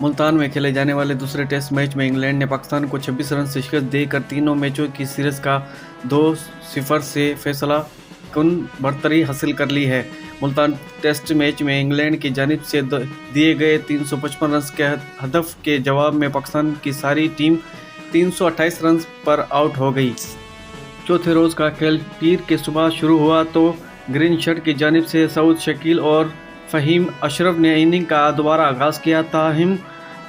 मुल्तान में खेले जाने वाले दूसरे टेस्ट मैच में इंग्लैंड ने पाकिस्तान को 26 रन से शिकस्त देकर तीनों मैचों की सीरीज का 2-0 से फैसला कुन बढ़तरी हासिल कर ली है। मुल्तान टेस्ट मैच में इंग्लैंड की जानिब से दिए गए 355 रन के हदफ के जवाब में पाकिस्तान की सारी टीम 328 रन पर आउट हो गई। चौथे रोज़ का खेल पीर के सुबह शुरू हुआ तो ग्रीन शर्ट की जानिब से सऊद शकील और फ़हीम अशरफ ने इनिंग का दोबारा आगाज़ किया। ताहिम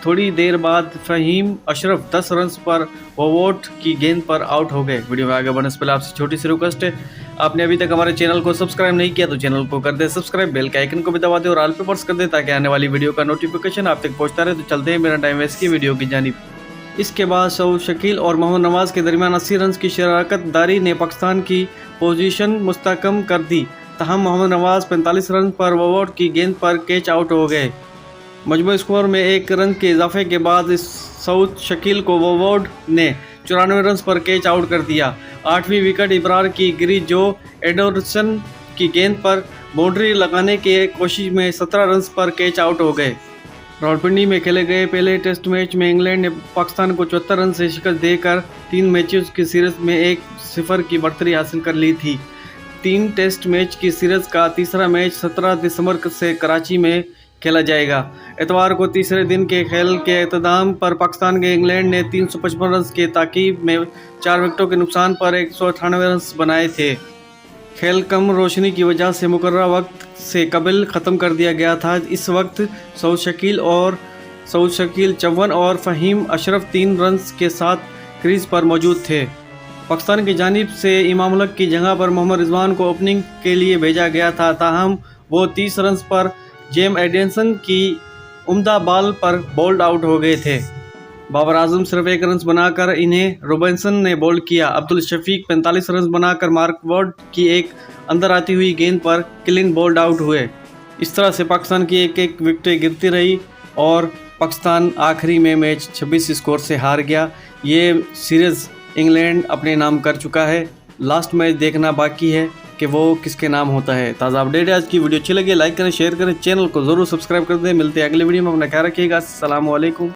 थोड़ी देर बाद फ़हीम अशरफ 10 रन पर वोवोट की गेंद पर आउट हो गए। वीडियो में आगे बढ़ने से पहले आपसे छोटी सी रिक्वेस्ट है, आपने अभी तक हमारे चैनल को सब्सक्राइब नहीं किया तो चैनल को कर दे सब्सक्राइब, बेल के आइकन को भी दबा दे और ऑल पे प्रेस कर दे ताकि आने वाली वीडियो का नोटिफिकेशन आप तक पहुँचता रहे। तो चलते हैं बिना टाइम वेस्ट की वीडियो की जानिब। इसके बाद सऊद शकील और मोहम्मद नवाज़ के दरमियान 80 रन की शराकतदारी ने पाकिस्तान की पोजीशन मुस्तकम कर दी। तहम मोहम्मद नवाज़ 45 रन पर वोवोट की गेंद पर कैच आउट हो गए। मजमूई स्कोर में 1 रन के इजाफे के बाद सऊद शकील को वोवोट ने 94 रन पर कैच आउट कर दिया। 8वीं विकेट इब्रार की गिरी जो एडरसन की गेंद पर बाउंड्री लगाने की कोशिश में 17 रन पर कैच आउट हो गए। रावलपिंडी में खेले गए पहले टेस्ट मैच में इंग्लैंड ने पाकिस्तान को 74 रन से शिकस्त देकर 3 मैचों की सीरीज में 1-0 की बढ़तरी हासिल कर ली थी। 3 टेस्ट मैच की सीरीज का तीसरा मैच 17 दिसंबर से कराची में खेला जाएगा। इतवार को तीसरे दिन के खेल के इख्तिताम पर पाकिस्तान के इंग्लैंड ने 355 रन के ताकीब में 4 विकेटों के नुकसान पर 198 रन बनाए थे। खेल कम रोशनी की वजह से मुकर्रर वक्त से कबल ख़त्म कर दिया गया था। इस वक्त सऊद शकील 54 और फ़हीम अशरफ 3 रन के साथ क्रीज पर मौजूद थे। पाकिस्तान की जानिब से इमाम उल हक की जगह पर मोहम्मद रिजवान को ओपनिंग के लिए भेजा गया था। ताहम वो 30 रन पर जेम एडेंसन की उम्दा बॉल पर बोल्ड आउट हो गए थे। बाबर आजम सिर्फ 1 रन बनाकर इन्हें रोबिन्सन ने बोल्ड किया। अब्दुल शफीक 45 रन बनाकर मार्क वुड की एक अंदर आती हुई गेंद पर क्लीन बोल्ड आउट हुए। इस तरह से पाकिस्तान की एक विकेटें गिरती रही और पाकिस्तान आखिरी में मैच 26 स्कोर से हार गया। ये सीरीज़ इंग्लैंड अपने नाम कर चुका है। लास्ट मैच देखना बाकी है कि वो किसके नाम होता है। ताज़ा अपडेट है। आज की वीडियो अच्छी लगी लाइक करें, शेयर करें, चैनल को ज़रूर सब्सक्राइब कर दें। मिलते हैं अगले वीडियो में, अपना ख्याल रखिएगा। अस्सलामु अलैकुम।